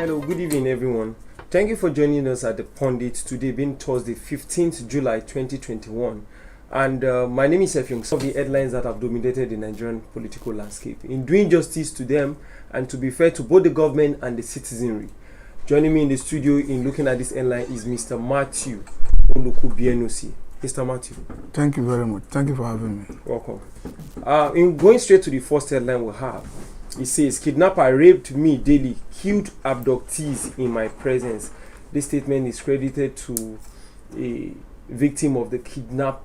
Hello, good evening, everyone. Thank you for joining us at the Pundits today, being Thursday, 15th July 2021. And my name is Efyong. Some of the headlines that have dominated the Nigerian political landscape. In doing justice to them and to be fair to both the government and the citizenry. Joining me in the studio in looking at this headline is Mr. Matthew Olukubienosi. Mr. Matthew. Thank you very much. Thank you for having me. Welcome. In going straight to the first headline we have, it says, kidnapper raped me daily, killed abductees in my presence. This statement is credited to a victim of the kidnapped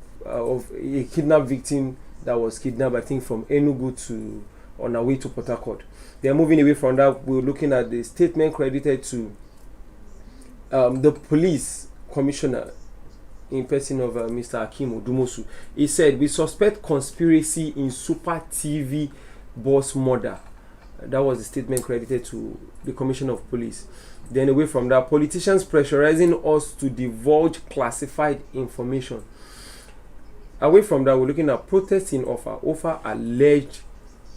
victim that was kidnapped, I think, from Enugu on her way to Port Harcourt. They are moving away from that. We're looking at the statement credited to the police commissioner in person of Mr. Hakeem Odumosu. He said, we suspect conspiracy in Super TV boss murder. That was the statement credited to the Commissioner of Police. Then away from that, politicians pressurizing us to divulge classified information. Away from that, we're looking at protesting over alleged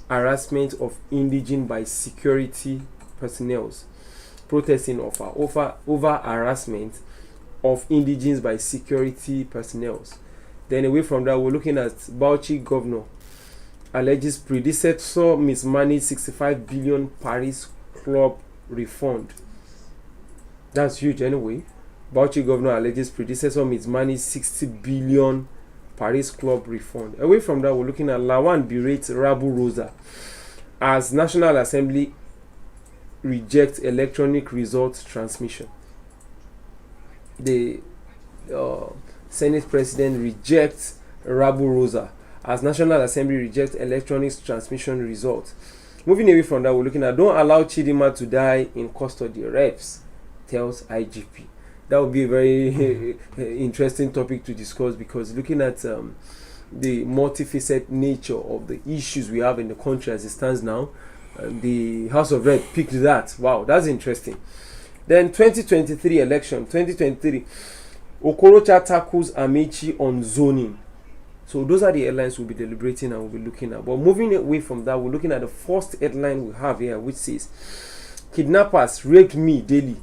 harassment of indigene by security personnel. Protesting over harassment of indigenes by security personnel. Then away from that, we're looking at Bauchi governor alleges predecessor mismanaged 65 billion Paris Club refund. That's huge anyway. Bauchi governor alleges predecessor mismanaged 60 billion Paris Club refund. Away from that, we're looking at Lawan berates Rabu Rosa as National Assembly rejects electronic results transmission. The Senate President rejects Rabu Rosa as National Assembly rejects electronic transmission results. Moving away from that, we're looking at don't allow Chidinma to die in custody. Reps tells IGP. That would be a very interesting topic to discuss, because looking at the multifaceted nature of the issues we have in the country as it stands now, the House of Reps picked that. Wow, that's interesting. Then 2023 election, 2023, Okorocha tackles Amechi on zoning. So those are the headlines we'll be deliberating and we'll be looking at. But moving away from that, we're looking at the first headline we have here, which says, kidnappers raped me daily,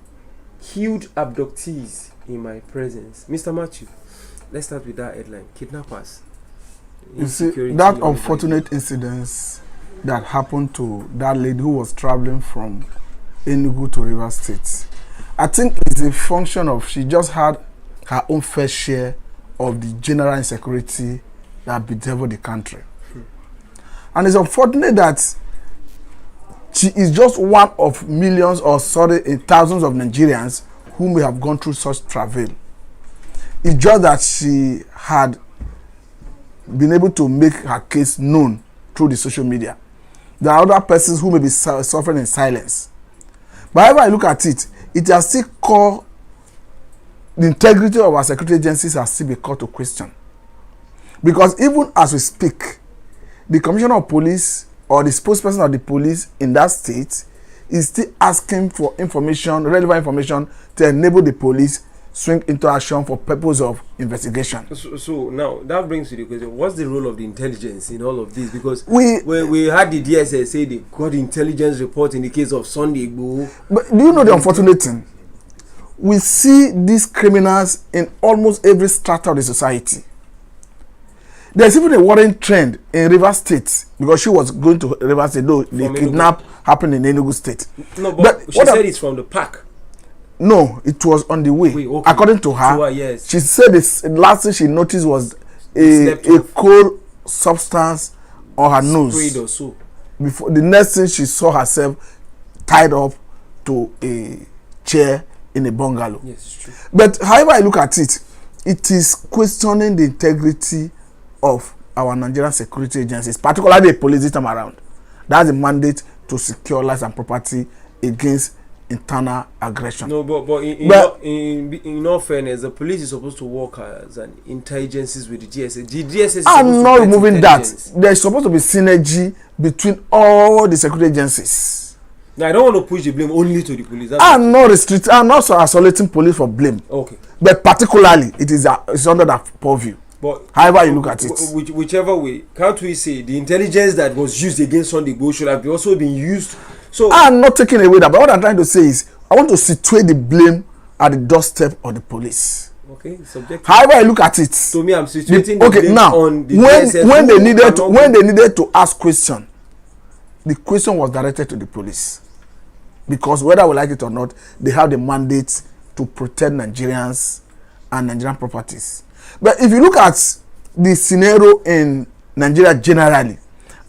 killed abductees in my presence. Mr. Matthew, let's start with that headline. Kidnappers. You see, that unfortunate incident that happened to that lady who was traveling from Enugu to Rivers State, I think it's a function of she just had her own fair share of the general insecurity that bedeviled the country. And it's unfortunate that she is just one of millions or thousands of Nigerians who may have gone through such travail. It's just that she had been able to make her case known through the social media. There are other persons who may be suffering in silence. But however I look at it, it has still called the integrity of our security agencies has still been called to question. Because even as we speak, the Commissioner of Police or the spokesperson of the police in that state is still asking for information, relevant information, to enable the police swing into action for purpose of investigation. So now that brings me to the question: what's the role of the intelligence in all of this? Because we had the DSS say they got intelligence report in the case of Sunday Igboho. But do you know the unfortunate thing? We see these criminals in almost every strata of the society. There's even a worrying trend in Rivers State, because she was going to Rivers State, though the kidnap happened in Enugu State. No, but she said it's from the park. No, it was on the way. Okay. According to her, yes. She said the last thing she noticed was a cold substance on her nose. Sprayed or so. Before the next thing, she saw herself tied up to a chair in a bungalow. Yes, it's true. But however I look at it, it is questioning the integrity of our Nigerian security agencies, particularly the police this time around. That's a mandate to secure lives and property against internal aggression. No, but in all fairness, the police is supposed to work as an intelligences with the DSS. The DSS is I'm not removing that. There's supposed to be synergy between all the security agencies. Now, I don't want to push the blame only to the police. I'm not restricting. I'm not isolating police for blame. Okay. But particularly, it's under that purview. But however you look at it, whichever way, can't we say the intelligence that was used against Sunday Igboho should have also been used? So I'm not taking away that, but what I'm trying to say is I want to situate the blame at the doorstep of the police. Okay, subjective. However I look at it. To me, I'm situating the blame now, on the when they needed to ask question, the question was directed to the police. Because whether we like it or not, they have the mandate to protect Nigerians and Nigerian properties. But if you look at the scenario in Nigeria generally,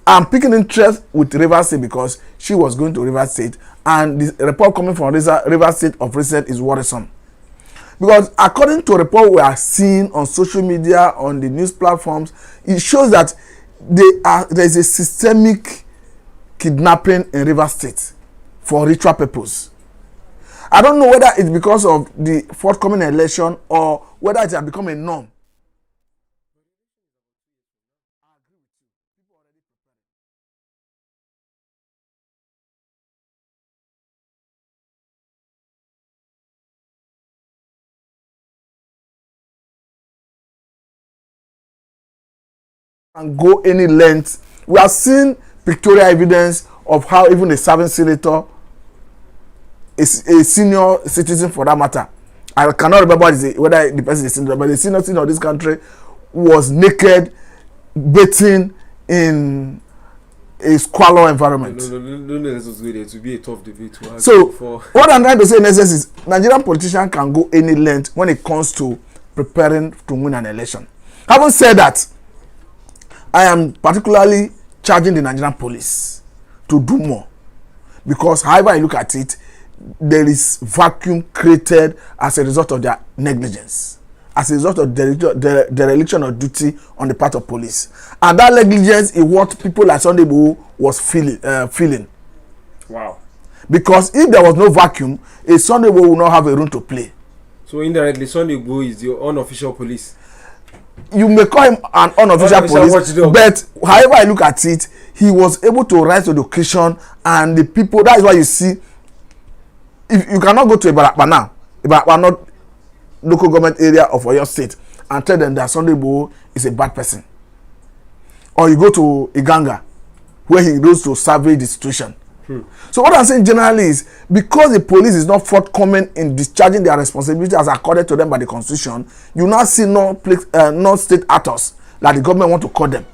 I'm picking interest with Rivers State because she was going to Rivers State, and the report coming from Rivers State of recent is worrisome. Because according to a report we are seeing on social media, on the news platforms, it shows that there is a systemic kidnapping in Rivers State for ritual purpose. I don't know whether it's because of the forthcoming election or whether it has become a norm. And go any length. We have seen pictorial evidence of how even a serving senator, a senior citizen for that matter, I cannot remember whether the person is a senator, but the senior citizen of this country was naked, bathing in a squalor environment. No, let's just go there. To be a tough debate to have. So, what I'm trying to say in essence is Nigerian politicians can go any length when it comes to preparing to win an election. Having said that, I am particularly charging the Nigerian police to do more, because however I look at it, there is vacuum created as a result of their negligence, as a result of the dereliction of duty on the part of police, and that negligence is what people like Sunday Igboho was feeling. Wow. Because if there was no vacuum, a Sunday Igboho will not have a room to play. So indirectly, Sunday Igboho is the unofficial police. You may call him an unofficial police, but however I look at it, he was able to rise to the occasion, and the people, that is why you see, if you cannot go to Ibadan now, Ibadan not local government area of Oyo State, and tell them that Sunday Igboho is a bad person, or you go to Iganga where he goes to survey the situation. So what I'm saying generally is, because the police is not forthcoming in discharging their responsibility as accorded to them by the constitution, you now see non-state actors, like the government want to call them,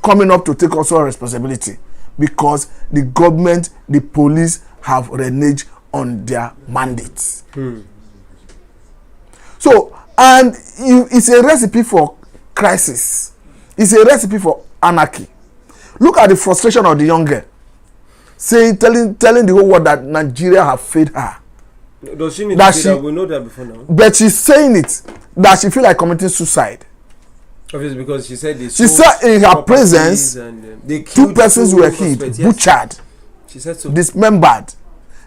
coming up to take also responsibility, because the government, the police have reneged on their mandates. So, and it's a recipe for crisis. It's a recipe for anarchy. Look at the frustration of the young girl, telling the whole world that Nigeria have failed her. Does she need to say that? We know that before now. But she's saying it that she feel like committing suicide. Obviously, because she said she said in her presence, two persons were killed, butchered, she said so, dismembered,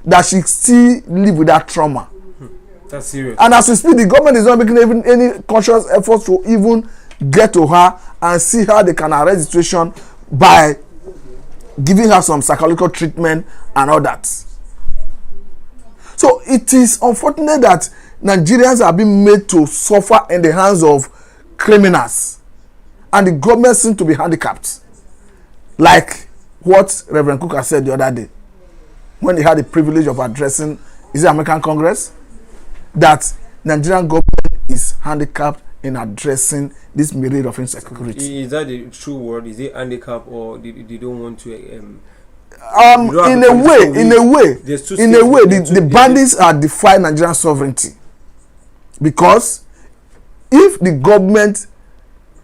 that she still live with that trauma. That's serious. And as we speak, the government is not making even any conscious efforts to even get to her and see how they can arrest the situation by giving her some psychological treatment and all that. So it is unfortunate that Nigerians are being made to suffer in the hands of criminals, and the government seems to be handicapped, like what Reverend Cook has said the other day when he had the privilege of addressing, is it American Congress, that Nigerian government is handicapped in addressing this myriad of insecurity. Is that the true word? Is it handicap, or they don't want to? In a way, the bandits are defying Nigerian sovereignty, because if the government,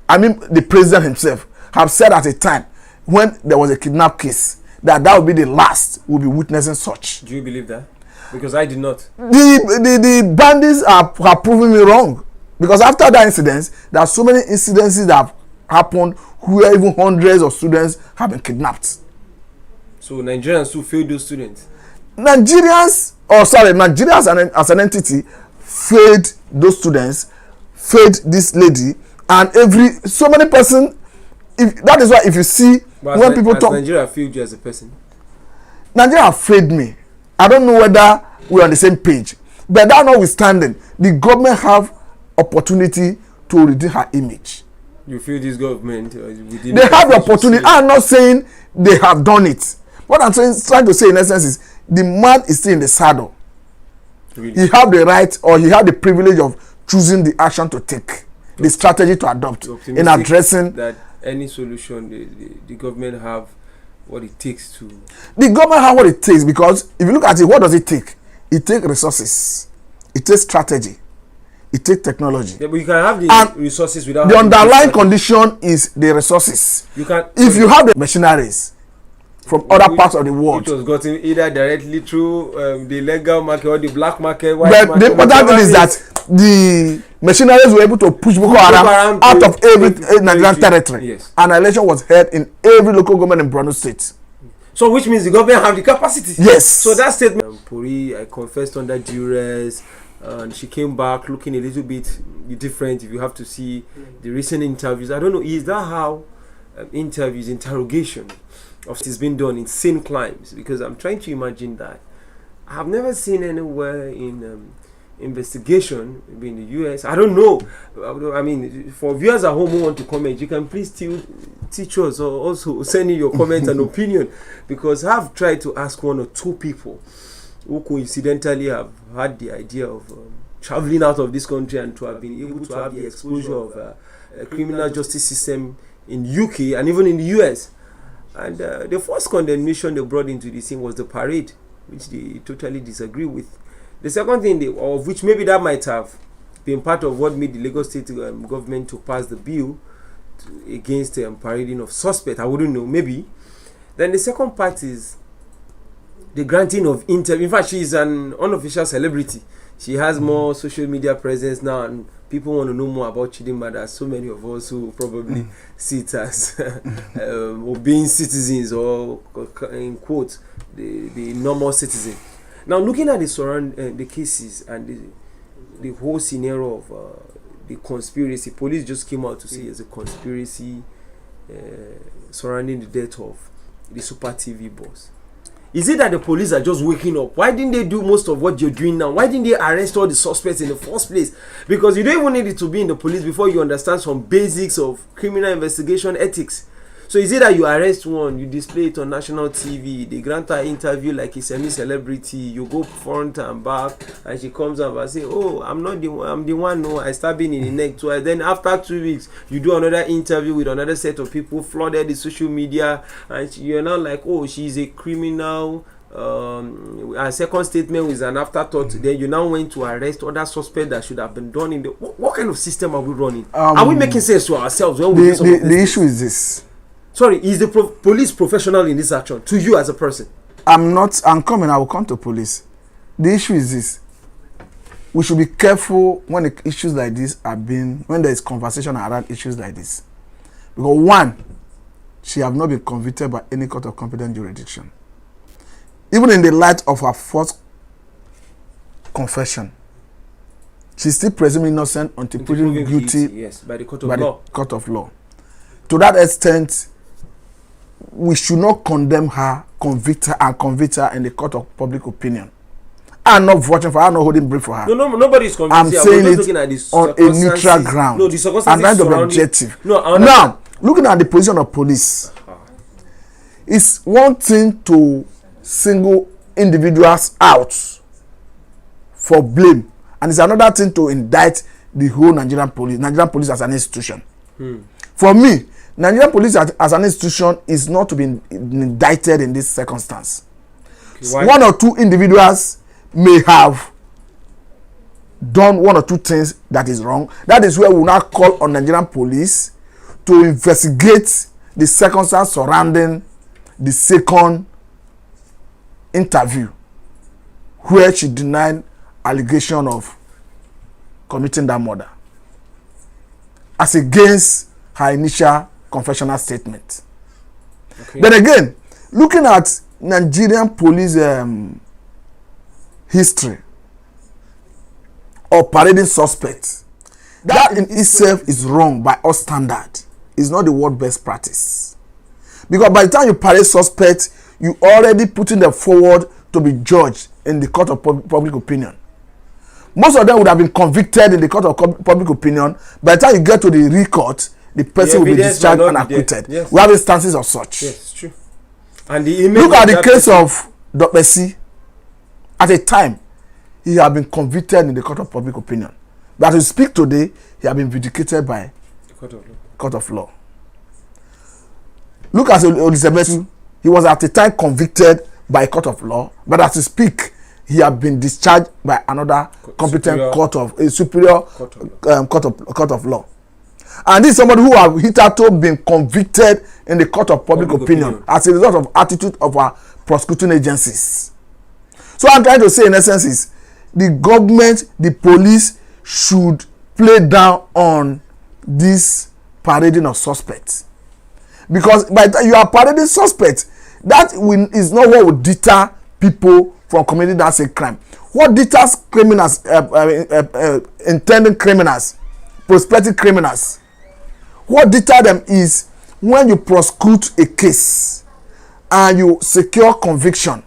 I mean the president himself, have said at a time when there was a kidnap case that would be the last we'll be witnessing such. Do you believe that? Because I did not. The bandits are proving me wrong. Because after that incident, there are so many incidences that have happened where even hundreds of students have been kidnapped. So Nigerians who failed those students? Nigeria as an entity failed those students, failed this lady, and so many persons. That is why if you see, but when people talk, Nigeria failed you as a person. Nigeria failed me. I don't know whether we're on the same page, but that notwithstanding, the government have opportunity to redeem her image. You feel this government they have the opportunity. I'm not saying they have done it. What I'm trying to say in essence is the man is still in the saddle. Really? He had the right, or he had the privilege of choosing the action to take, the strategy to adopt in addressing that any solution the government have what it takes to. The government have what it takes, because if you look at it, what does it take? It takes resources, it takes strategy, it takes technology. Yeah, but you can have the resources without. The underlying condition is the resources. You can. If you have the machineries from other parts of the world, which was gotten either directly through the legal market or the black market. But the important thing is that the machineries were able to push Boko Haram out of every Nigerian territory. Yes. An election was held in every local government in Borno State. So which means the government have the capacity. Yes. So that statement, Puri, I confessed under duress, and she came back looking a little bit different. If you have to see the recent interviews, I don't know, is that how interrogation of it's been done in sane climes? Because I'm trying to imagine that. I've never seen anywhere in investigation in the US. I don't know. I mean, for viewers at home who want to comment, you can please still teach us or also send in your comments and opinion, because I've tried to ask one or two people who coincidentally have had the idea of traveling out of this country and to have been able to have the exposure of a criminal justice system in UK and even in the US. And the first condemnation they brought into the scene was the parade, which they totally disagree with. The second thing, of which maybe that might have been part of what made the Lagos State government to pass the bill against parading of suspects. I wouldn't know, maybe. Then the second part is the granting of interview. In fact, she is an unofficial celebrity. She has more social media presence now, and people want to know more about Chidinma than so many of us who probably see it as obeying citizens, or in quotes, the normal citizen. Now, looking at the cases and the whole scenario of the conspiracy, police just came out to say there's a conspiracy surrounding the death of the Super TV boss. Is it that the police are just waking up? Why didn't they do most of what you're doing now? Why didn't they arrest all the suspects in the first place? Because you don't even need it to be in the police before you understand some basics of criminal investigation ethics. So is it that you arrest one, you display it on national TV, they grant her interview like a semi-celebrity, you go front and back, and she comes up and say, oh, I'm not the one, I'm the one, no, I stabbed in the neck twice. Then after 2 weeks, you do another interview with another set of people, flooded the social media, and you're now like, oh, she's a criminal. A second statement was an afterthought. Then you now went to arrest other suspects that should have been done in the... What kind of system are we running? Are we making sense to ourselves when we do some of this? The issue is this. Sorry, is the police professional in this action to you as a person? I'm coming, I will come to police. The issue is this. We should be careful when the issues like this when there is conversation around issues like this. Because one, she have not been convicted by any court of competent jurisdiction. Even in the light of her first confession, she's still presumed innocent until proven guilty, yes, by the court of law. To that extent, we should not condemn her, convict her in the court of public opinion. I'm not voting for her, I'm not holding brief for her. No, nobody is convinced. I'm saying it on a neutral ground. No, the circumstances I'm trying to be objective. Now, looking at the position of police, it's one thing to single individuals out for blame, and it's another thing to indict the whole Nigerian police as an institution. For me, Nigerian police as an institution is not to be indicted in this circumstance. Okay, one or two individuals may have done one or two things that is wrong. That is where we will now call on Nigerian police to investigate the circumstance surrounding the second interview, where she denied allegation of committing that murder as against her initial confessional statement. Okay. Then again, looking at Nigerian police history of parading suspects, that in itself is wrong by all standard. It's not the world best practice. Because by the time you parade suspects, you already putting them forward to be judged in the court of public opinion. Most of them would have been convicted in the court of public opinion. By the time you get to the real court, the person will be discharged and acquitted. Yes. We have instances of such. Yes, it's true. And the image look at the case of Dr. C. At a time, he has been convicted in the court of public opinion. But as we speak today, he has been vindicated by The court of law. court of law. Look at Elizabeth. He was at the time convicted by a court of law, but as we speak, he has been discharged by another competent superior court of law. And this is somebody who have hitherto been convicted in the court of public opinion as a result of attitude of our prosecuting agencies. So I'm trying to say in essence is the government, the police should play down on this parading of suspects. Because by the time you are parading suspects, that is not what will deter people from committing that same crime. What deters criminals, intending criminals, prospective criminals, what deters them is when you prosecute a case and you secure conviction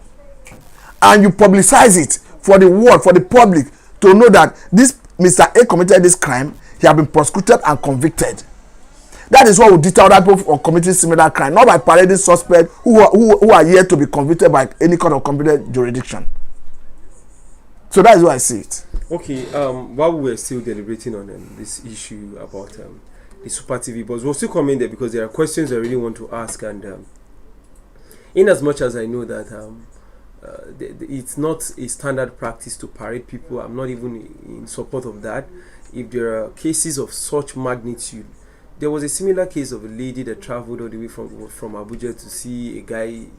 and you publicize it for the world, for the public to know that this Mr. A committed this crime, he has been prosecuted and convicted. That is what will deter other people from committing similar crime, not by parading suspects who are yet to be convicted by any court of competent jurisdiction. So that is why I see it. Okay, while we were still deliberating on this issue about the Super TV, but we'll still come in there because there are questions I really want to ask, and in as much as I know that it's not a standard practice to parade people, I'm not even in support of that. If there are cases of such magnitude, there was a similar case of a lady that traveled all the way from Abuja to see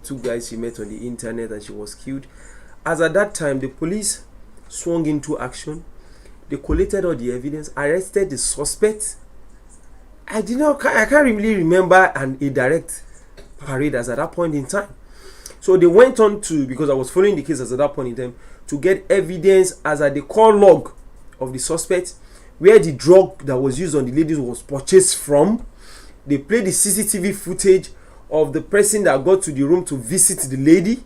two guys she met on the internet, and she was killed. As at that time, the police swung into action. They collated all the evidence, arrested the suspect. I can't really remember a direct parade as at that point in time. So they went on to, because I was following the case as at that point in time, to get evidence as at the call log of the suspect, where the drug that was used on the lady was purchased from. They played the CCTV footage of the person that got to the room to visit the lady,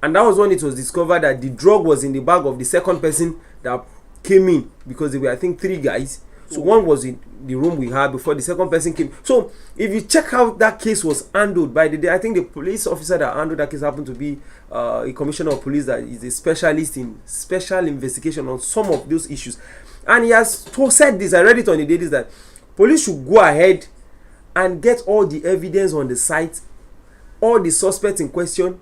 and that was when it was discovered that the drug was in the bag of the second person that came in, because there were, I think, 3 guys. So one was in the room we had before the second person came. So if you check how that case was handled by the day, I think the police officer that handled that case happened to be a commissioner of police that is a specialist in special investigation on some of those issues. And he has said this, I read it on the dailies, that police should go ahead and get all the evidence on the site, all the suspects in question,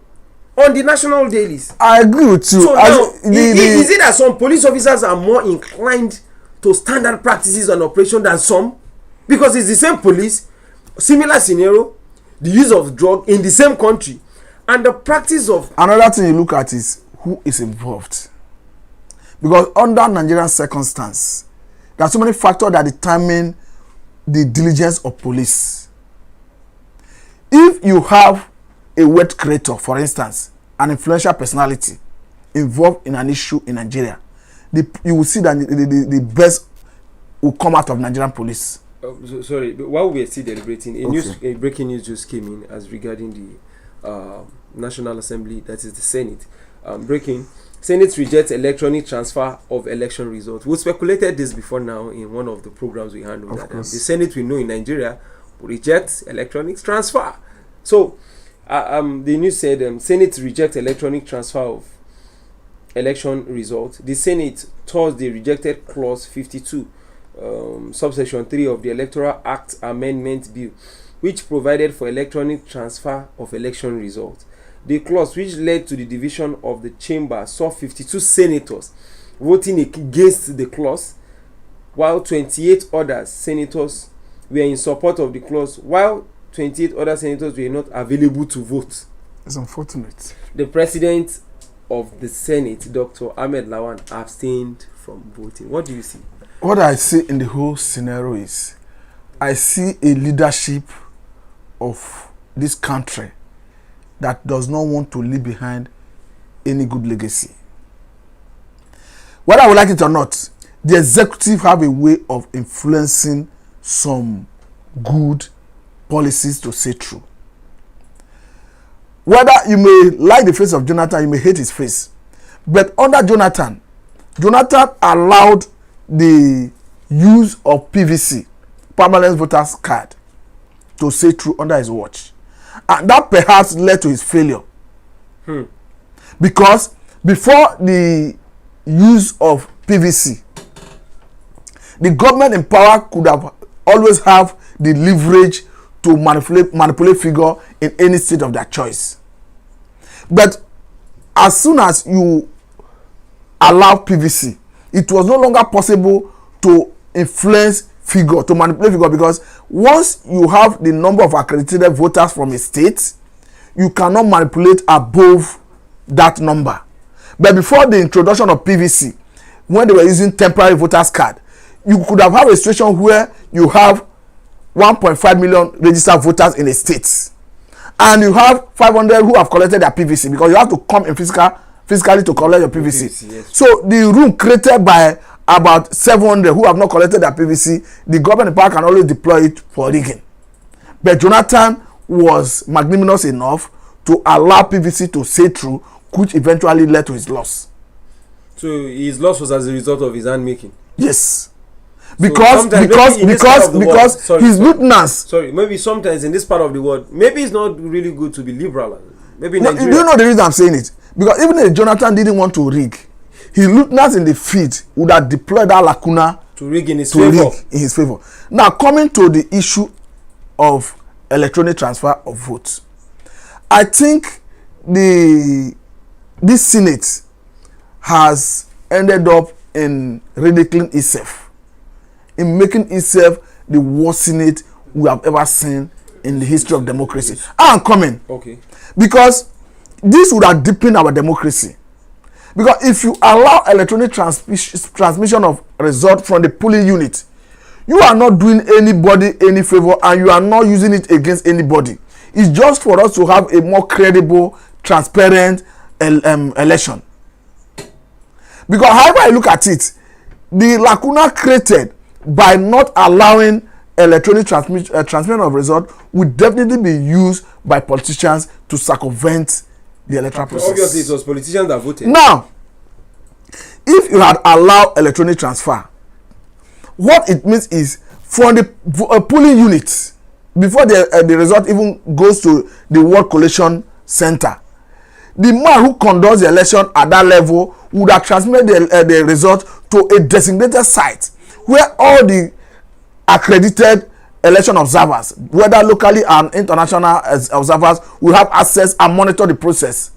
on the national dailies. I agree with you. So now, is it that some police officers are more inclined to standard practices on operation than some? Because it's the same police, similar scenario, the use of drug in the same country, and the practice of... Another thing you look at is who is involved. Because under Nigerian circumstance, there are so many factors that determine the diligence of police. If you have a wealth creator, for instance, an influential personality involved in an issue in Nigeria, you will see that the best will come out of Nigerian police. Sorry, but while we are still deliberating, a breaking news just came in as regarding the National Assembly, that is the Senate. Breaking: Senate rejects electronic transfer of election results. We speculated this before now in one of the programs we handled. That the Senate, we know in Nigeria, rejects electronic transfer. So the news said Senate rejects electronic transfer of election results. The Senate Thursday rejected clause 52, subsection 3 of the Electoral Act Amendment Bill, which provided for electronic transfer of election results. The clause, which led to the division of the chamber, saw 52 senators voting against the clause, while 28 other senators were in support of the clause, while 28 other senators were not available to vote. It's unfortunate. The president of the Senate, Dr. Ahmed Lawan, abstained from voting. What do you see? What I see in the whole scenario is, I see a leadership of this country that does not want to leave behind any good legacy. Whether I would like it or not, the executive have a way of influencing some good policies to say true. Whether you may like the face of Jonathan, you may hate his face, but under Jonathan allowed the use of PVC, permanent voters card, to say true under his watch. And that perhaps led to his failure. Because before the use of PVC, the government in power could have always have the leverage to manipulate figure in any state of their choice. But as soon as you allow PVC, it was no longer possible to influence figure, to manipulate figure, because once you have the number of accredited voters from a state, you cannot manipulate above that number. But before the introduction of PVC, when they were using temporary voters card, you could have a situation where you have 1.5 million registered voters in a state, and you have 500 who have collected their PVC, because you have to come in physically to collect your PVC. Yes. So the room created by about 700 who have not collected their PVC, the government in power can always deploy it for rigging. But Jonathan was magnanimous enough to allow PVC to sail through, which eventually led to his loss. So his loss was as a result of his handmaking? Yes. Because his lieutenants. Sorry, maybe sometimes in this part of the world, maybe it's not really good to be liberal. Maybe no, do you know the reason I'm saying it? Because even if Jonathan didn't want to rig, his lieutenants in the field would have deployed that lacuna to rig in his favor. Now, coming to the issue of electronic transfer of votes, I think this Senate has ended up in ridiculing itself, in making itself the worst Senate we have ever seen in the history of democracy. I'm coming. Okay. Because this would have deepened our democracy. Because if you allow electronic transmission of result from the polling unit, you are not doing anybody any favor, and you are not using it against anybody. It's just for us to have a more credible, transparent election. Because however I look at it, the lacuna created by not allowing electronic transmission of result would definitely be used by politicians to circumvent the electoral process. Obviously, it was politicians that voted. Now, if you had allowed electronic transfer, what it means is from the polling unit, before the result even goes to the World Collation Center, the man who conducts the election at that level would have transmitted the result to a designated site where all the accredited election observers, whether locally and international observers, will have access and monitor the process.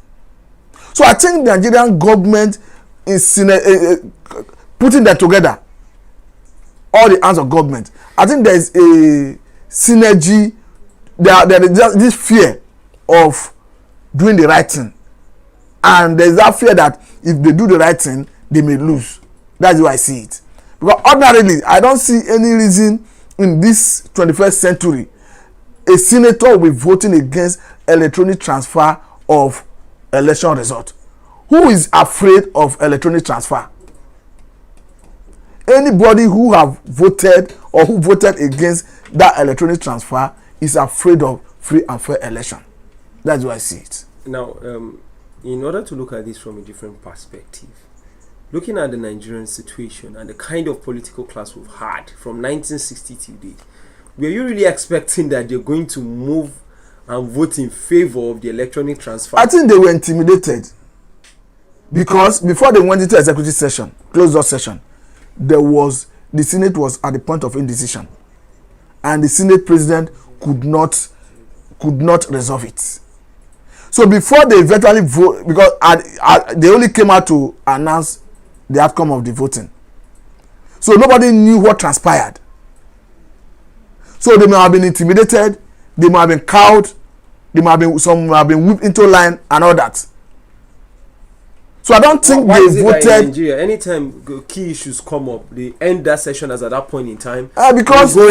So I think the Nigerian government is putting that together, all the arms of government. I think there is a synergy. There is just this fear of doing the right thing, and there is that fear that if they do the right thing, they may lose. That's how I see it. Because ordinarily, I don't see any reason in this 21st century a senator will be voting against electronic transfer of election result. Who is afraid of electronic transfer? Anybody who have voted or who voted against that electronic transfer is afraid of free and fair election. That's how I see it. Now, in order to look at this from a different perspective, looking at the Nigerian situation and the kind of political class we've had from 1960 till date, were you really expecting that they're going to move and vote in favor of the electronic transfer? I think they were intimidated, because before they went into executive session, closed door session, the Senate was at the point of indecision, and the Senate president could not resolve it. So before they eventually vote, because they only came out to announce the outcome of the voting, so nobody knew what transpired. So they may have been intimidated, they may have been cowed, some may have been whipped into line and all that. So I don't think they voted. In Nigeria, anytime key issues come up, they end that session as at that point in time. Because of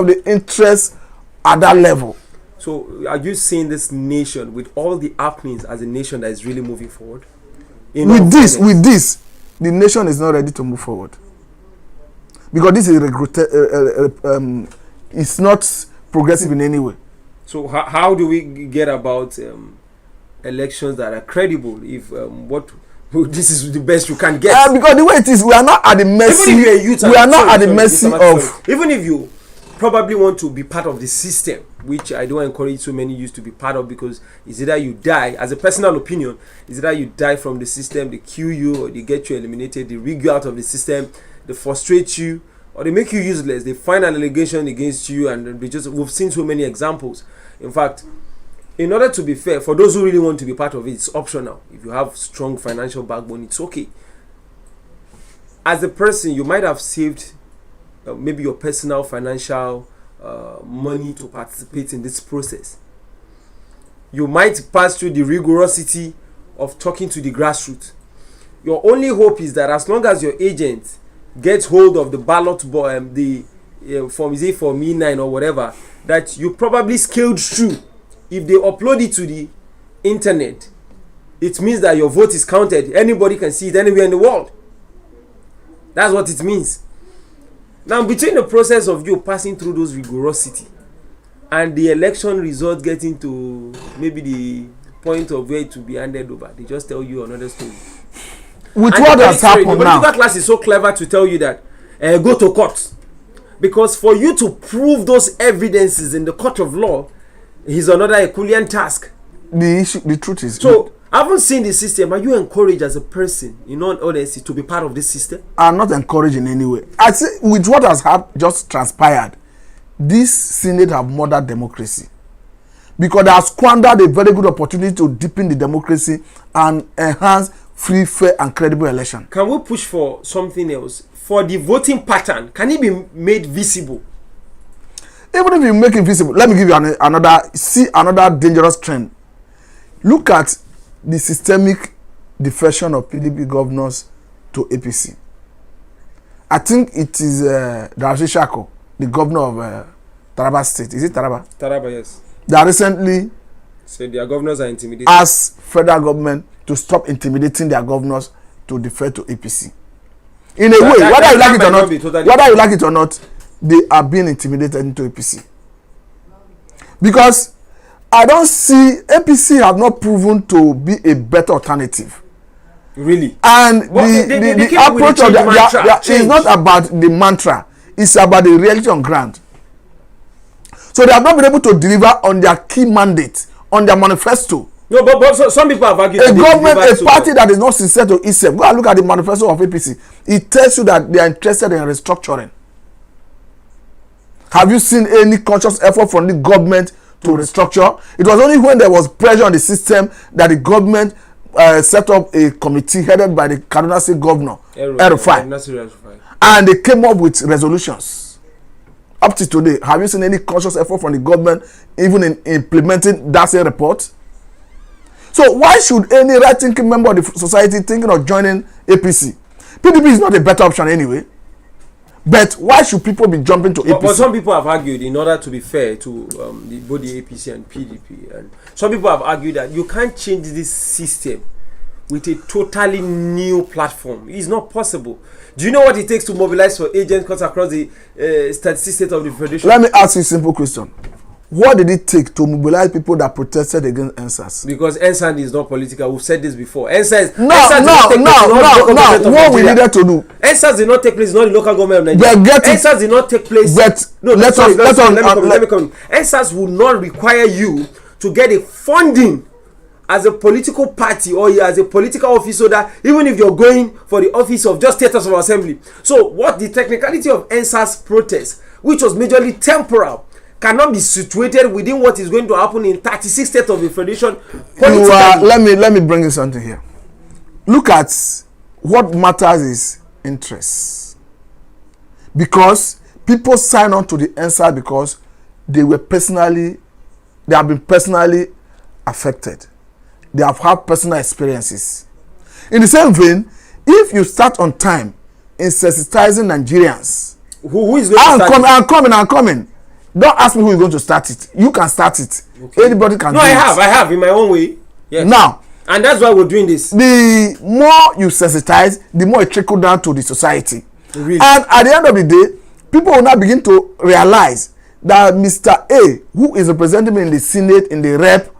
the interest at that level. So are you seeing this nation with all the happenings as a nation that is really moving forward? With this, the nation is not ready to move forward, because this is it's not progressive in any way. So how do we get about elections that are credible if this is the best you can get? Because the way it is, we are not at the mercy. Even if you're a youth, we are not at the mercy of. Even if you probably want to be part of the system, which I don't encourage so many youth to be part of, because it's either you die, as a personal opinion, it's either you die from the system, they kill you, or they get you eliminated, they rig you out of the system, they frustrate you, or they make you useless, they find an allegation against you, and we've seen so many examples. In fact, in order to be fair, for those who really want to be part of it, it's optional. If you have strong financial backbone, it's okay. As a person, you might have saved maybe your personal financial money to participate in this process. You might pass through the rigorosity of talking to the grassroots. Your only hope is that as long as your agent gets hold of the ballot form, is it for me 9 or whatever, that you probably scaled through. If they upload it to the internet, it means that your vote is counted. Anybody can see it anywhere in the world. That's what it means. Now, between the process of you passing through those rigorosity and the election result getting to maybe the point of where it will be handed over, they just tell you another story. With what has happened now, the political class is so clever to tell you that go to court, because for you to prove those evidences in the court of law is another Herculean task. The truth is, so I haven't seen the system. Are you encouraged as a person, in all honesty, to be part of this system? I'm not encouraged in any way. I say with what has just transpired, this Senate have murdered democracy, because they have squandered a very good opportunity to deepen the democracy and enhance free, fair, and credible election. Can we push for something else? For the voting pattern, can it be made visible? Even if you make it visible, let me give you another dangerous trend. Look at the systemic defection of PDP governors to APC. I think it is Darcy Shako, the governor of Taraba State. Is it Taraba? Taraba, yes. That recently said their governors are intimidated. Asked federal government to stop intimidating their governors to defer to APC. In a way, whether you like it or not, they are being intimidated into APC. Because I don't see APC have not proven to be a better alternative. Really? And the approach of is not about the mantra, it's about the reality on ground. So they have not been able to deliver on their key mandate, on their manifesto. No, but some people have argued a party that is not sincere to itself. Go and look at the manifesto of APC. It tells you that they are interested in restructuring. Have you seen any conscious effort from the government to restructure? It was only when there was pressure on the system that the government set up a committee headed by the Kaduna State Governor, El-Rufai, and they came up with resolutions. Up to today, have you seen any conscious effort from the government even in implementing that same report? So why should any right-thinking member of the society thinking of joining APC? PDP is not a better option anyway. But why should people be jumping to APC? But some people have argued, in order to be fair to both the APC and PDP, and some people have argued that you can't change this system with a totally new platform. It's not possible. Do you know what it takes to mobilize for agent cuts across the 36 states of the Federation? Let me ask you a simple question. What did it take to mobilize people that protested against NSAS? Because NSAS is not political. We've said this before. NSAS what we needed to do. NSAS did not take place, not the local government of Nigeria. NSAS did not take place. Let me come. NSAS will not require you to get a funding as a political party or as a political officer, that even if you're going for the office of just status of assembly. So what the technicality of NSAS protest, which was majorly temporal, cannot be situated within what is going to happen in 36 states of the Federation. Let me bring you something here. Look at what matters is interest. Because people sign on to the NSAS because they have been personally affected. They have had personal experiences. In the same vein, if you start on time in sensitizing Nigerians, who is going to start I'm coming. Don't ask me who is going to start it. You can start it. Okay. Anybody can do it. I have in my own way. Yes. Now, and that's why we're doing this. The more you sensitize, the more it trickles down to the society. Really? And at the end of the day, people will now begin to realize that Mr. A, who is representing me in the Senate, in the rep,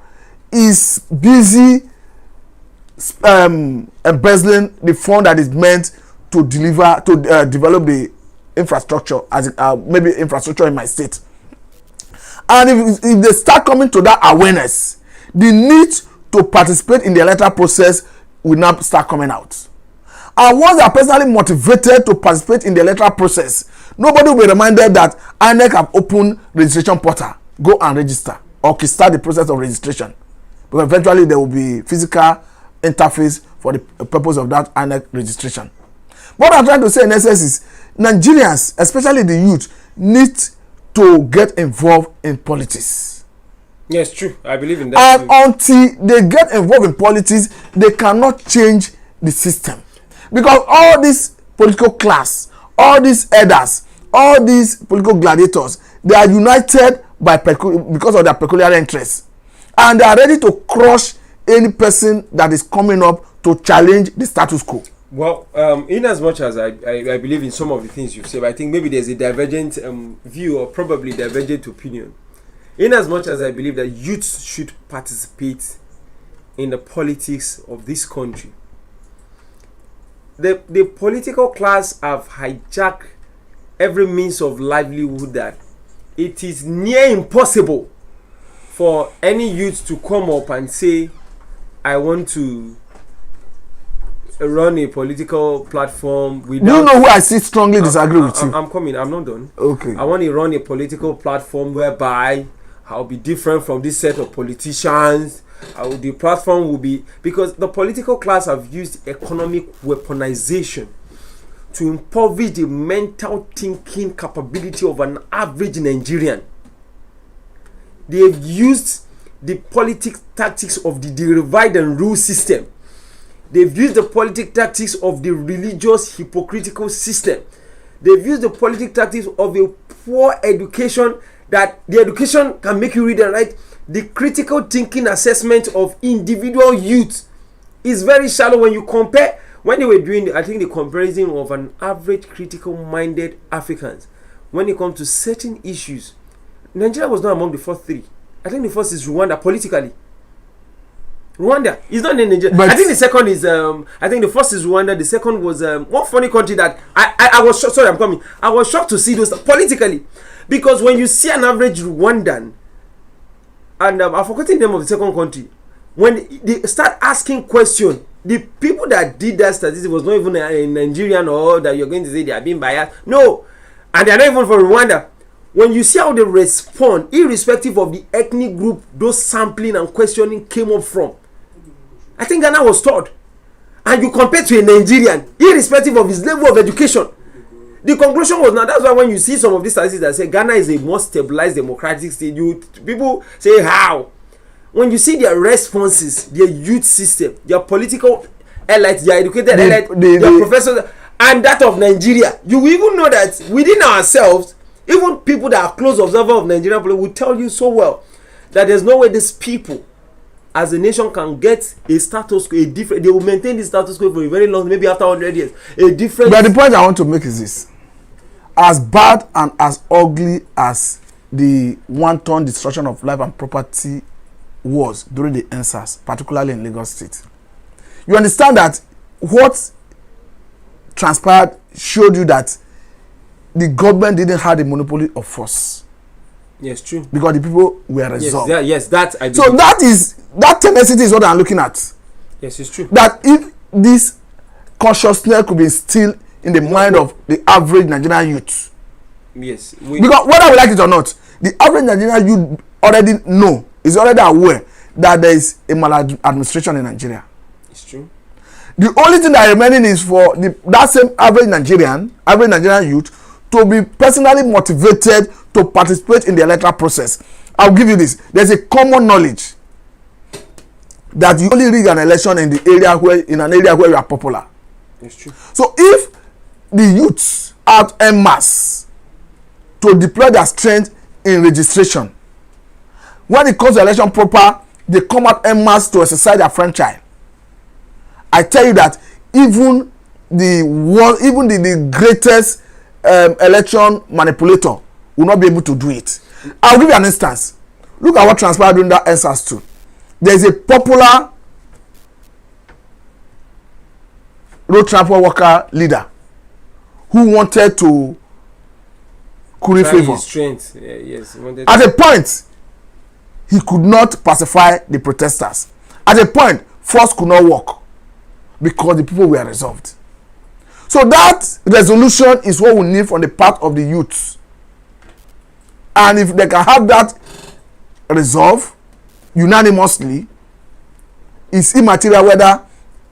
is busy embezzling the fund that is meant to develop the infrastructure, as maybe infrastructure in my state. And if they start coming to that awareness, the need to participate in the electoral process will now start coming out. And once they are personally motivated to participate in the electoral process, nobody will be reminded that INEC have opened registration portal. Go and register or start the process of registration. But eventually there will be physical interface for the purpose of that INEC registration. What I'm trying to say in essence is Nigerians, especially the youth, need to get involved in politics. Yes, true. I believe in that. And until they get involved in politics, they cannot change the system. Because all this political class, all these elders, all these political gladiators, they are united because of their peculiar interests. And they are ready to crush any person that is coming up to challenge the status quo. Well, in as much as I believe in some of the things you've said, I think maybe there's a divergent view or probably divergent opinion. In as much as I believe that youth should participate in the politics of this country, the political class have hijacked every means of livelihood that it is near impossible for any youth to come up and say, I want to run a political platform without... Do you know who I see strongly disagree with you? I'm coming. I'm not done. Okay. I want to run a political platform whereby I'll be different from this set of politicians. The platform will be... Because the political class have used economic weaponization to impoverish the mental thinking capability of an average Nigerian. They've used the politics tactics of the divide and rule system. They've used the politic tactics of the religious hypocritical system. They've used the politic tactics of a poor education, that the education can make you read and write. The critical thinking assessment of individual youth is very shallow when you compare. When they were doing, the comparison of an average critical-minded Africans, when it comes to certain issues, Nigeria was not among the first three. I think the first is Rwanda politically. Rwanda is not in Nigeria. But I think the second is I think the first is Rwanda. The second was one funny country that I was shocked. Sorry, I'm coming. I was shocked to see those politically, because when you see an average Rwandan, and I've forgotten the name of the second country, when they start asking questions, the people that did that statistic was not even a Nigerian, or that you're going to say they are being biased. No, and they are not even from Rwanda. When you see how they respond, irrespective of the ethnic group those sampling and questioning came up from, I think Ghana was third. And you compare to a Nigerian, irrespective of his level of education, the conclusion was now. That's why when you see some of these statistics that say Ghana is a more stabilized democratic state, people say how. When you see their responses, their youth system, their political elites, their educated elites, their professors, and that of Nigeria, you will even know that within ourselves, even people that are close observers of Nigerian politics will tell you so well that there's no way these people, as a nation, can get a status quo, they will maintain this status quo for a very long, maybe after 100 years. But the point I want to make is this: as bad and as ugly as the wanton destruction of life and property was during the EndSARS, particularly in Lagos State, you understand that what transpired showed you that the government didn't have the monopoly of force. Yes, true. Because the people were resolved. Yes, that I believe. So that tendency is what I'm looking at. Yes, it's true. That if this consciousness could be instilled in the mind of the average Nigerian youth. Yes. Because whether we like it or not, the average Nigerian youth is already aware that there is a maladministration in Nigeria. It's true. The only thing that remaining is for that same average Nigerian youth to be personally motivated to participate in the electoral process. I'll give you this. There's a common knowledge that you only rig an election in an area where you are popular. It's true. So if the youths are en masse to deploy their strength in registration, when it comes to election proper, they come out en masse to exercise their franchise. I tell you that even the greatest election manipulator will not be able to do it. I'll give you an instance. Look at what transpired during that EndSARS 2. There's a popular road transport worker leader who wanted to curry favor. Strength. Yes. At a point, he could not pacify the protesters. At a point, force could not work because the people were resolved. So that resolution is what we need from the part of the youth. And if they can have that resolve unanimously, it's immaterial whether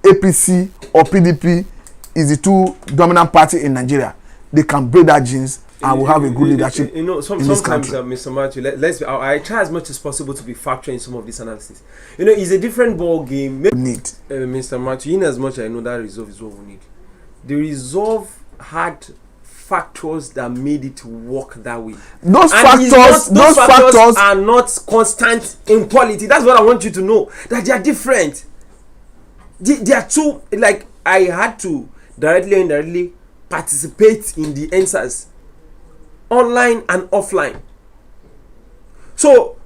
APC or PDP is the two dominant party in Nigeria. They can break that genes and we'll have a good leadership in this sometimes, country. Mr. Matthew, I try as much as possible to be factual in some of this analysis. It's a different ball game. Mr. Matthew, in as much as I know that resolve is what we need. The resolve had factors that made it work that way. Those factors are not constant in quality. That's what I want you to know. That they are different. They are two. Like, I had to directly or indirectly participate in the answers, online and offline. So,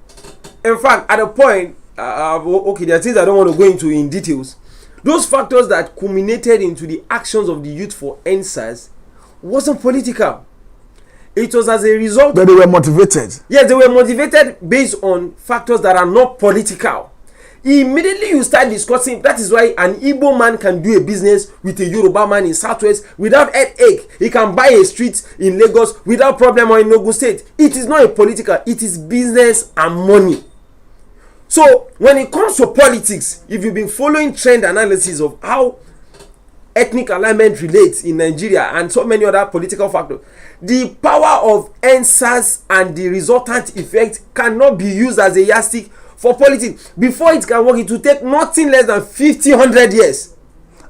in fact, at a point, okay, there are things I don't want to go into in details. Those factors that culminated into the actions of the youth for answers wasn't political. It was as a result. But they were motivated. Yes, they were motivated based on factors that are not political. Immediately you start discussing. That is why an Igbo man can do a business with a Yoruba man in Southwest without headache. He can buy a street in Lagos without problem, or in Ogun State. It is not a political. It is business and money. So when it comes to politics, if you've been following trend analysis of how ethnic alignment relates in Nigeria and so many other political factors, the power of answers and the resultant effect cannot be used as a yardstick for politics. Before it can work, it will take nothing less than 50-100 years.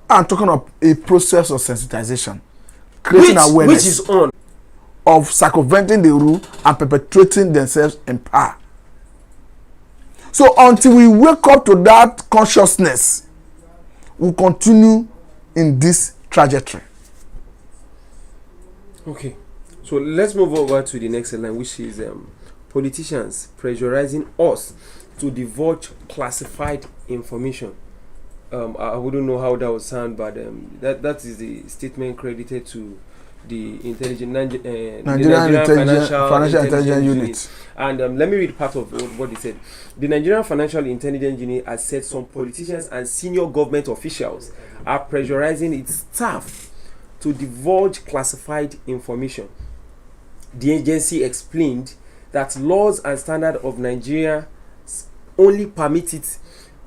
I'm talking of a process of sensitization, creating awareness, which is on, of circumventing the rule and perpetuating themselves in power. So until we wake up to that consciousness, we'll continue in this trajectory. Okay, so let's move over to the next line, which is politicians pressurizing us to divulge classified information. I wouldn't know how that would sound, but that is the statement credited to the Nigerian Financial Intelligence Unit. And let me read part of what he said. The Nigerian Financial Intelligence Unit has said some politicians and senior government officials are pressurizing its staff to divulge classified information. The agency explained that laws and standards of Nigeria only permit it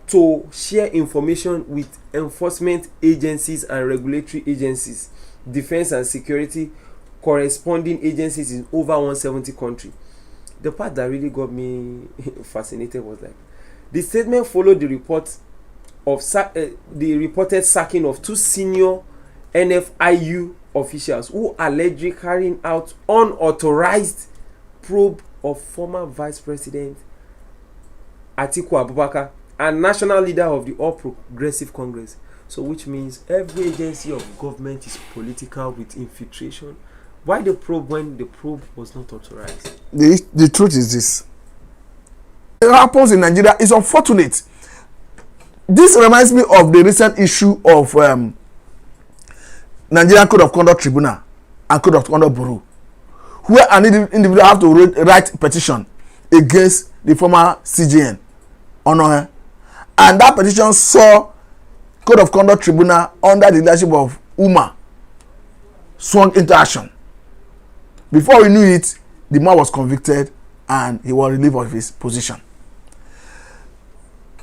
to share information with enforcement agencies and regulatory agencies, defense and security corresponding agencies in over 170 countries. The part that really got me fascinated was like, the statement followed the report of the reported sacking of two senior NFIU officials who allegedly carrying out unauthorized probe of former Vice President Atiku Abubakar and national leader of the All Progressive Congress. So which means every agency of government is political with infiltration. Why the probe when the probe was not authorized? The truth is this. It happens in Nigeria. It's unfortunate. This reminds me of the recent issue of Nigerian Code of Conduct Tribunal and Code of Conduct Bureau, where an individual have to write a petition against the former CJN, Honor, and that petition saw Code of Conduct Tribunal under the leadership of Uma swung into action. Before we knew it, the man was convicted and he was relieved of his position.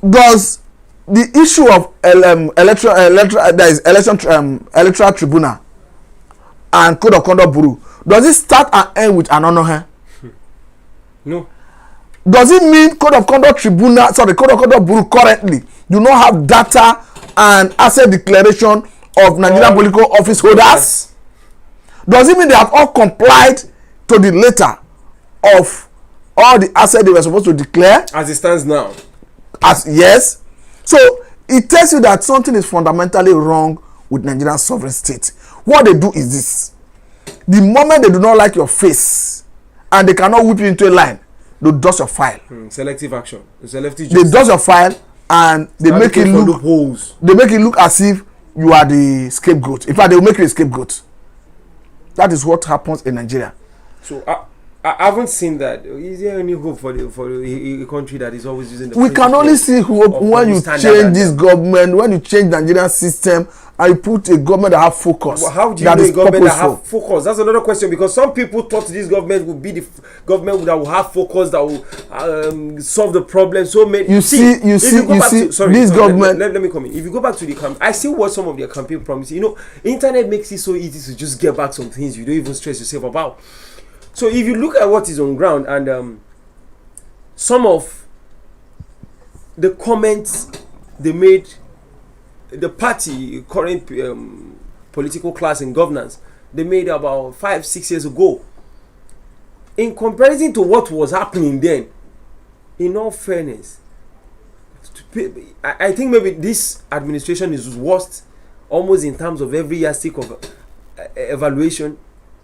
Does the issue of electoral tribunal and Code of Conduct Bureau, does it start and end with an honor? No. Does it mean Code of Conduct Bureau currently do not have data and asset declaration of Nigerian political office holders? Does it mean they have all complied to the letter of all the assets they were supposed to declare? As it stands now. Yes. So it tells you that something is fundamentally wrong with Nigerian sovereign state. What they do is this. The moment they do not like your face and they cannot whip you into a line, they dust your file. Selective action. Selective justice. They dust your file and they make it look loopholes. They make it look as if you are the scapegoat. In fact, they will make you a scapegoat. That is what happens in Nigeria. So I haven't seen that. Is there any hope for a country that is always using the? We can only see hope when you change this government, when you change the Nigerian system, and you put a government that have focus. Well, how do you know a government that have focus? That's another question, because some people thought this government would be the government that will have focus, that will solve the problem. So many. This government. Let me come in. If you go back to the campaign, I still watch some of their campaign promises. You know, internet makes it so easy to just get back some things you don't even stress yourself about. So if you look at what is on ground and some of the comments they made, the party, current political class and governance, they made about 5-6 years ago, in comparison to what was happening then, in all fairness, I think maybe this administration is worst almost in terms of every yardstick of evaluation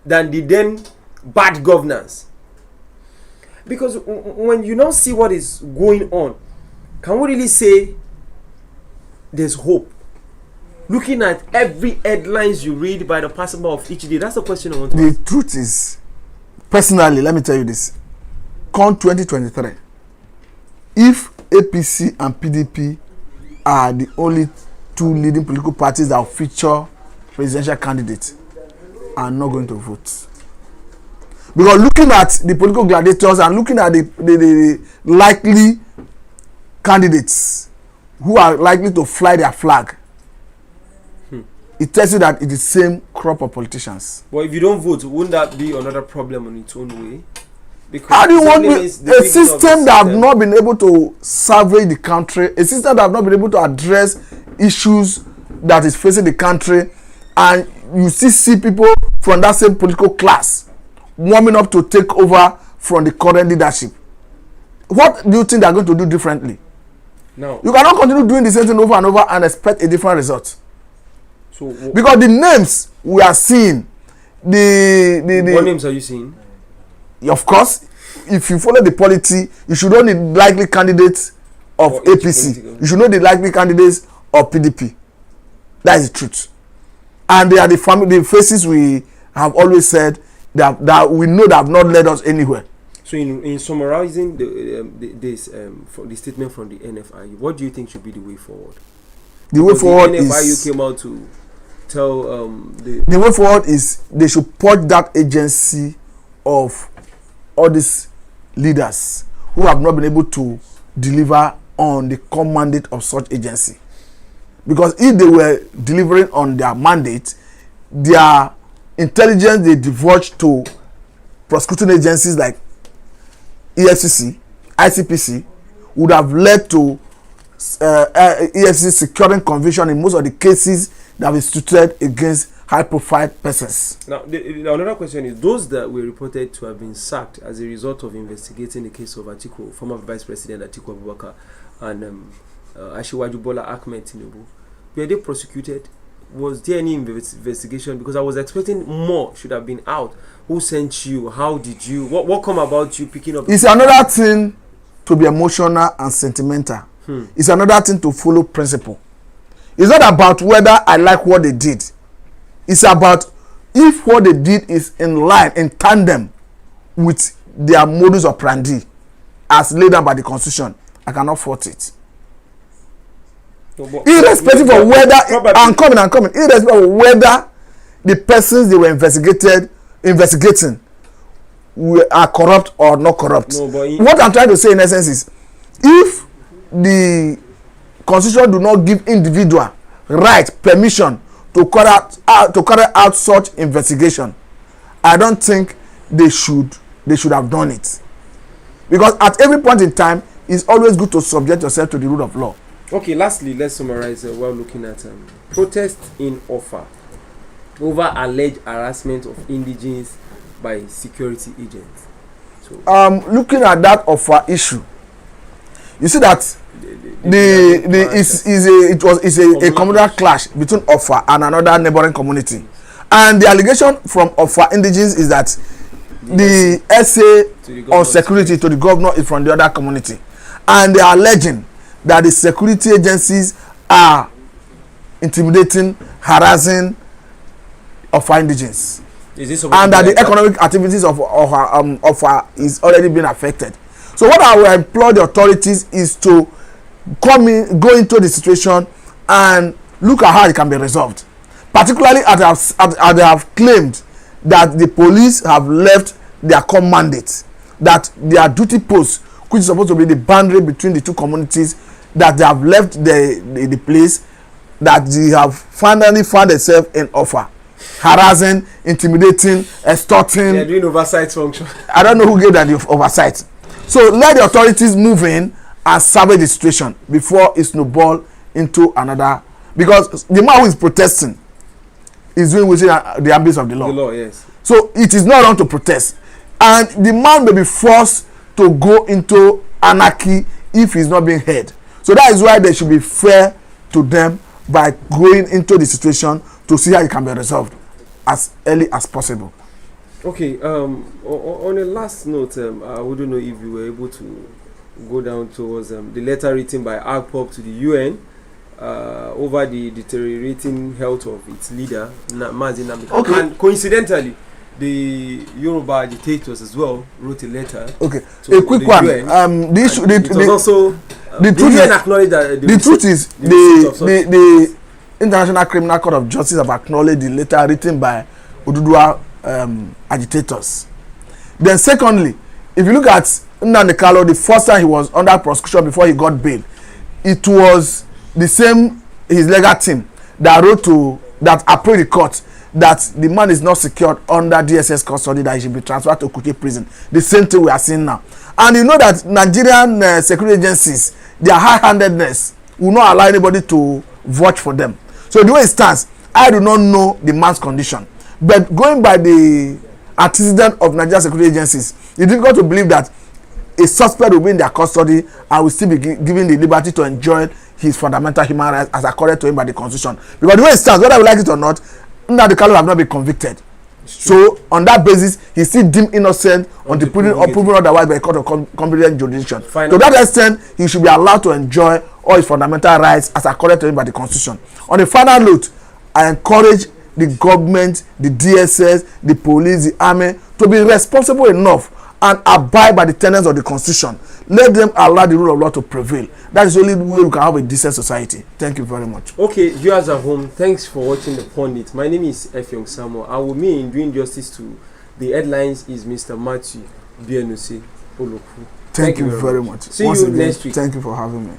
than the then bad governance. Because when you now see what is going on, can we really say there's hope? Looking at every headlines you read by the passer of each day, that's the question I want to ask. The truth is, personally, let me tell you this. Come 2023, if APC and PDP are the only two leading political parties that will feature presidential candidates, I'm not going to vote. Because looking at the political gladiators and looking at the likely candidates who are likely to fly their flag, it tells you that it is the same crop of politicians. But if you don't vote, wouldn't that be another problem on its own way? Because how do you want a system that have not been able to survey the country, a system that have not been able to address issues that is facing the country, and you still see people from that same political class warming up to take over from the current leadership? What do you think they are going to do differently? No. You cannot continue doing the same thing over and over and expect a different result. So because the names we are seeing, what names are you seeing? Of course, if you follow the polity, you should know the likely candidates of APC. You should know the likely candidates of PDP. That is the truth. And they are the faces we have always said that we know that have not led us anywhere. So in summarizing the statement from the NFIU, what do you think should be the way forward? The way forward is... The NFIU came out to tell... The way forward is they should purge that agency of all these leaders who have not been able to deliver on the core mandate of such agency. Because if they were delivering on their mandate, their intelligence they divulged to prosecuting agencies like EFCC, ICPC, would have led to EFCC securing conviction in most of the cases that have been instituted against high-profile persons. Now, another question is, those that were reported to have been sacked as a result of investigating the case of Atiku, former Vice President Atiku Abubakar, and Asiwaju Bola Ahmed Tinubu, were they prosecuted? Was there any investigation? Because I was expecting more should have been out. Who sent you? How did you? What come about you picking up? It's another thing to be emotional and sentimental. It's another thing to follow principle. It's not about whether I like what they did. It's about if what they did is in line, in tandem with their modus operandi as laid down by the Constitution. I cannot fault it. Irrespective of whether I'm coming, irrespective of whether the persons they were investigating are corrupt or not corrupt. What I'm trying to say in essence is, if the Constitution do not give individual right, permission to carry out such investigation, I don't think they should have done it. Because at every point in time, it's always good to subject yourself to the rule of law. Okay, lastly, let's summarize while looking at protests in Offa over alleged harassment of indigenes by security agents. So, looking at that Offa issue, you see that it's a communal clash between Offa and another neighboring community, and the allegation from Offa indigenes is that the essay on security to the governor is from the other community, and they are alleging that the security agencies are intimidating, harassing Offa indigenes. and that the economic activities of her is already being affected. So what I will implore the authorities is to go into the situation and look at how it can be resolved. Particularly as they have claimed that the police have left their core mandate, that their duty post, which is supposed to be the boundary between the two communities, that they have left the place, that they have finally found themselves in offer, harassing, intimidating, extorting. They are doing oversight function. I don't know who gave them the oversight. So let the authorities move in and salvage the situation before it snowball into another. Because the man who is protesting is doing within the ambit of the law. The law, yes. So it is not wrong to protest, and the man may be forced to go into anarchy if he's not being heard. So that is why they should be fair to them by going into the situation to see how it can be resolved as early as possible. Okay. On a last note, I wouldn't know if you were able to go down towards the letter written by AGPOP to the UN. Over the deteriorating health of its leader, Mazi Nnamdi. Okay. And coincidentally, the Yoruba agitators as well wrote a letter. Okay, a quick one. The issue, the truth is the International Criminal Court of Justice have acknowledged the letter written by Oduduwa agitators. Then, secondly, if you look at Nnamdi Kanu, the first time he was under prosecution before he got bail, it was the same his legal team that approached the court that the man is not secured under DSS custody, that he should be transferred to Kuje prison. The same thing we are seeing now. And you know that Nigerian security agencies, their high-handedness will not allow anybody to vouch for them. So the way it stands, I do not know the man's condition, but going by the antecedent of Nigerian security agencies, it's difficult to believe that a suspect will be in their custody and will still be given the liberty to enjoy his fundamental human rights as accorded to him by the constitution. Because the way it stands, whether we like it or not, Nnamdi Kanu have not been convicted. So on that basis, he's still deemed innocent until proven otherwise by a court of competent jurisdiction. To that extent, he should be allowed to enjoy all his fundamental rights as accorded to him by the constitution. On a final note, I encourage the government, the DSS, the police, the army to be responsible enough and abide by the tenets of the constitution. Let them allow the rule of law to prevail. That is the only way we can have a decent society. Thank you very much. Okay, viewers at home, thanks for watching the Pundit. My name is Effiong Samuel, and with me in doing justice to the headlines is Mr. Matthew Bienusi Oloku. Thank you very much. See you next week. Thank you for having me.